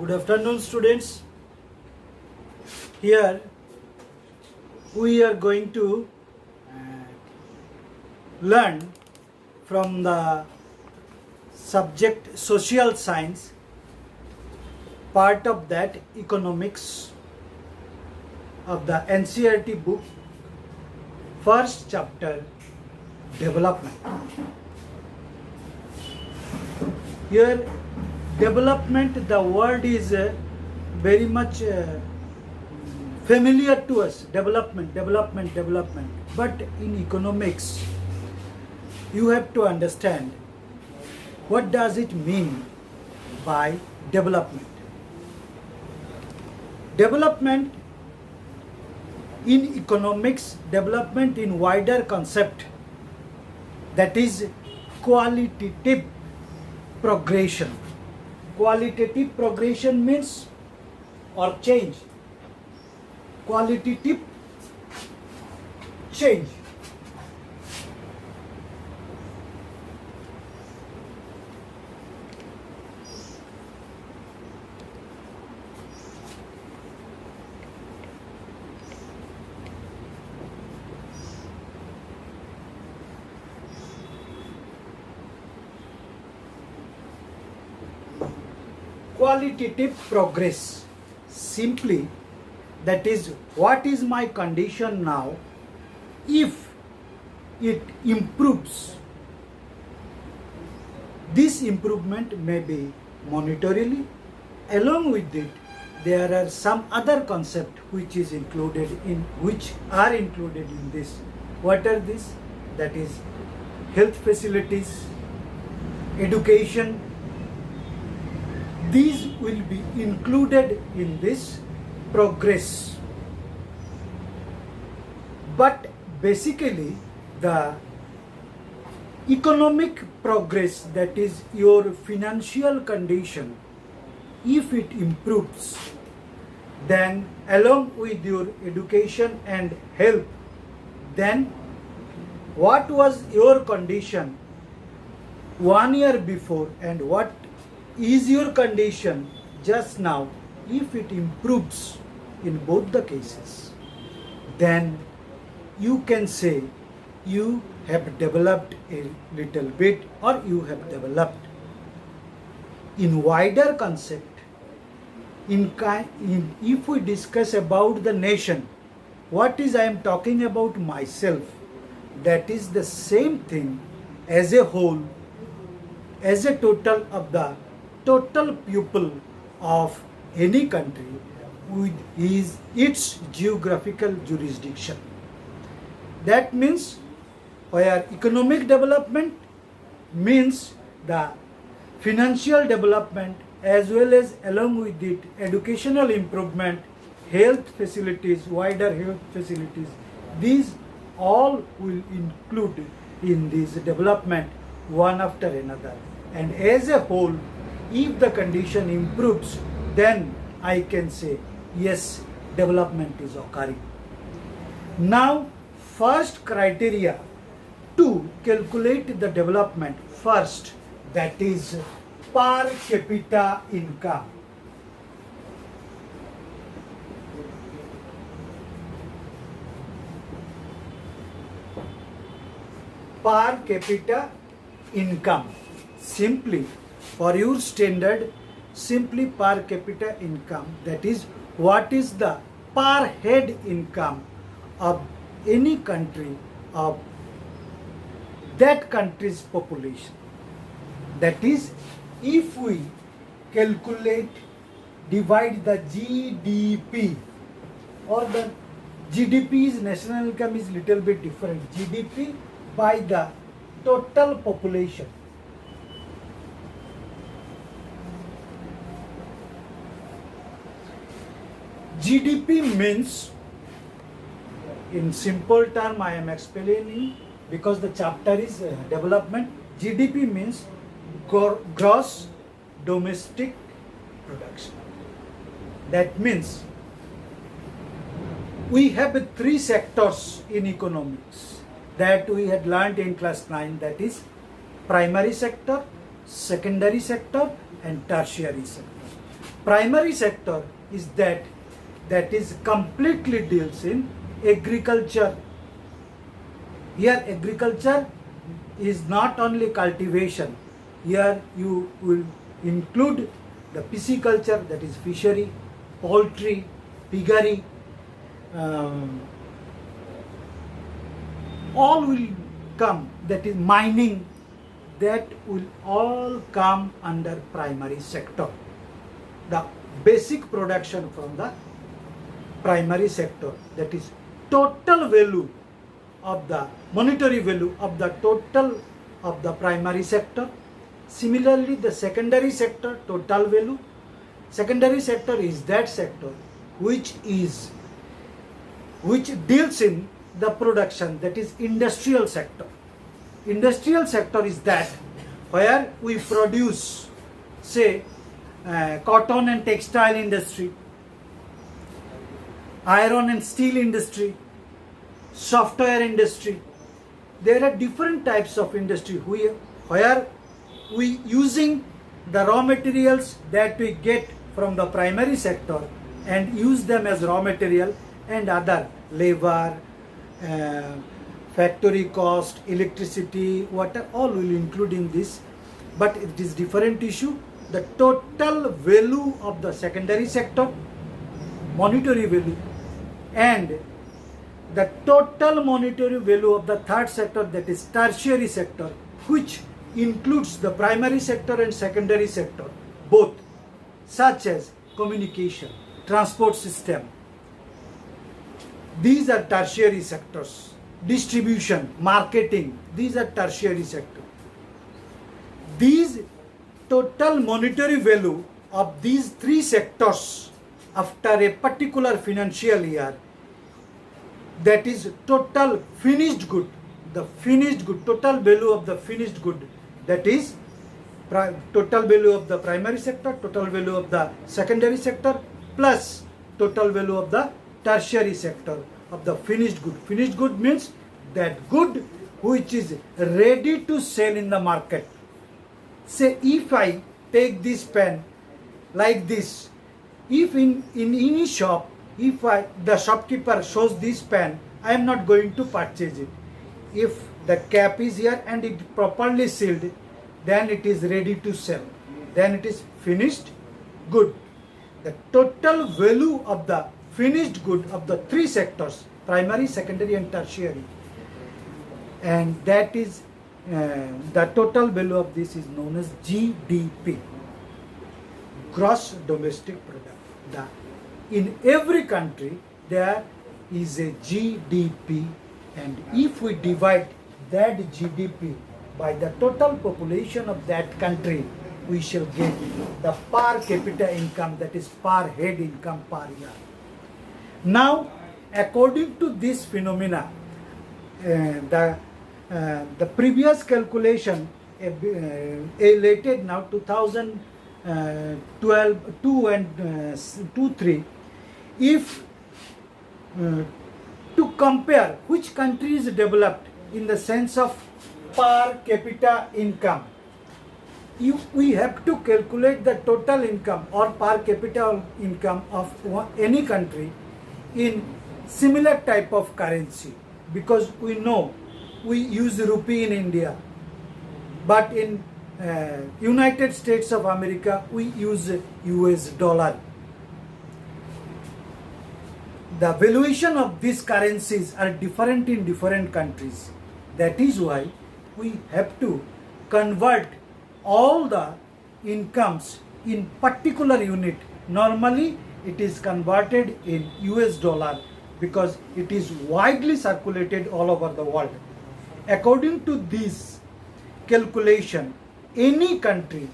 Good afternoon, students. Here we are going to learn from the subject social science, part of that economics of the NCERT book, first chapter, development. Here development, the word is very much familiar to us. Development. But in economics, you have to understand what does it mean by development. Development in economics, development in wider concept, that is qualitative progression. Qualitative progression means or change. Qualitative change. Qualitative progress, simply that is what is my condition now. If it improves, this improvement may be monetarily. Along with it, there are some other concepts which are included in this. What are these? That is health facilities, education. These will be included in this progress. But basically, the economic progress, that is your financial condition, if it improves, then along with your education and health, then what was your condition 1 year before and what is your condition just now, if it improves in both the cases, then you can say you have developed a little bit, or you have developed. In wider concept, if we discuss about the nation, what is I am talking about myself, that is the same thing as a whole, as a total of the total people of any country with its geographical jurisdiction. That means where economic development means the financial development, as well as along with it educational improvement, health facilities, wider health facilities. These all will include in this development one after another. And as a whole, if the condition improves, then I can say yes, development is occurring. Now, first criteria to calculate the development, first, that is per capita income. Per capita income. Simply, for your standard, simply per capita income, that is what is the per head income of any country, of that country's population. That is, if we calculate, divide the GDP, or the GDP's national income is little bit different, GDP by the total population. GDP means, in simple term I am explaining because the chapter is development. GDP means gross domestic production. That means we have three sectors in economics that we had learned in class 9, that is primary sector, secondary sector and tertiary sector. primary sector is that is completely deals in agriculture. Here agriculture is not only cultivation. Here you will include the pisciculture, that is fishery, poultry, piggery, all will come, that is mining, that will all come under primary sector. The basic production from the primary sector, that is total value of the monetary value of the total of the primary sector. Similarly, the secondary sector, total value. Secondary sector is that sector which deals in the production, that is industrial sector. Industrial sector is that where we produce, say, cotton and textile industry, iron and steel industry, software industry. There are different types of industry where we using the raw materials that we get from the primary sector and use them as raw material, and other labor, factory cost, electricity, water, all will include in this. But it is different issue. The total value of the secondary sector, monetary value, and the total monetary value of the third sector, that is tertiary sector, which includes the primary sector and secondary sector both, such as communication, transport system. These are tertiary sectors. Distribution, marketing, these are tertiary sector. These total monetary value of these three sectors after a particular financial year, that is total finished good, the finished good, total value of the finished good, that is total value of the primary sector, total value of the secondary sector, plus total value of the tertiary sector of the finished good. Finished good means that good which is ready to sell in the market. Say if I take this pen like this, if in any shop, if the shopkeeper shows this pen, I am not going to purchase it. If the cap is here and it properly sealed, then it is ready to sell. Then it is finished good. The total value of the finished good of the three sectors, primary, secondary and tertiary, and that is the total value of this is known as GDP, gross domestic product. In every country there is a GDP, and if we divide that GDP by the total population of that country, we shall get the per capita income, that is per head income per year. Now, according to this phenomena, the previous calculation, related now 2012, 2 and 3, if to compare which country is developed in the sense of per capita income, we have to calculate the total income or per capita income of any country in similar type of currency, because we know we use rupee in India, but in United States of America we use US dollar. The valuation of these currencies are different in different countries. That is why we have to convert all the incomes in particular unit. Normally it is converted in US dollar because it is widely circulated all over the world. According to this calculation, any country,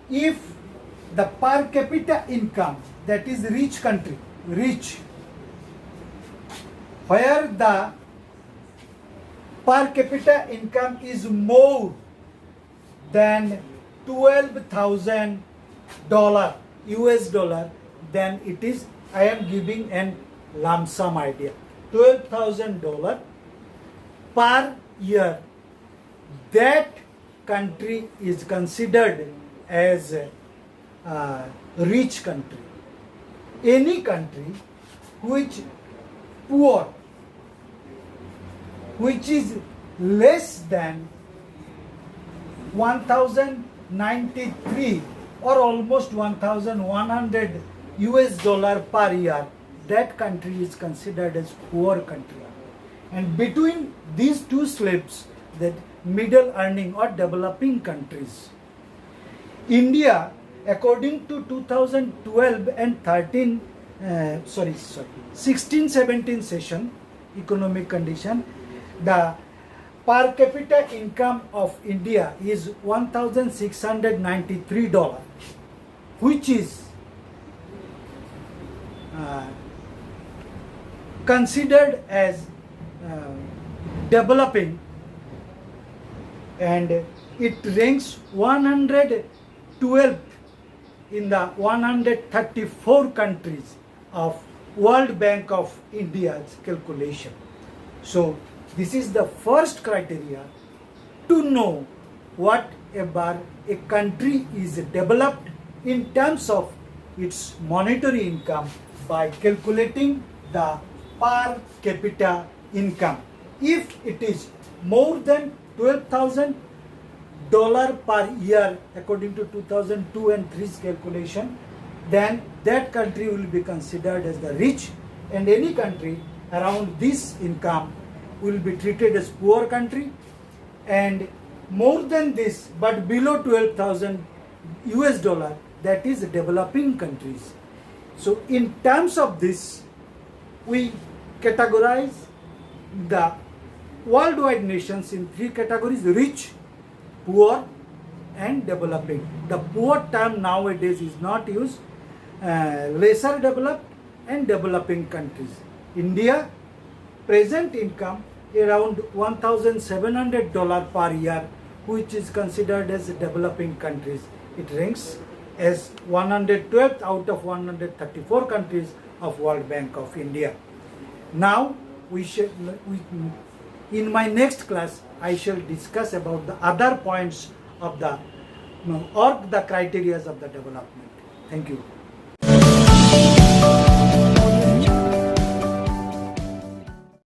if the per capita income, that is rich country, rich, where the per capita income is more than $12,000 US dollar, then it is, I am giving an lump sum idea, $12,000 per year. That country is considered as rich country. Any country which poor, which is less than 1093 or almost 1100 US dollar per year, that country is considered as poor country. And between these two slips, that middle earning or developing countries, India, according to 2012 and 16-17 session economic condition, the per capita income of India is $1,693, which is considered as developing, and it ranks 112th in the 134 countries of World Bank of India's calculation. So this is the first criteria to know whatever a country is developed in terms of its monetary income by calculating the per capita income. If it is more than $12,000 per year according to 2002 and 3's calculation, then that country will be considered as the rich, and any country around this income will be treated as poor country, and more than this but below 12,000 US dollar, that is developing countries. So in terms of this, we categorize the worldwide nations in three categories: rich, poor and developing. The poor term nowadays is not used. Lesser developed and developing countries. India, present income around $1,700 per year, which is considered as developing countries. It ranks as 112th out of 134 countries of World Bank of India. Now in my next class I shall discuss about the other points of the or the criteria of the development. Thank you.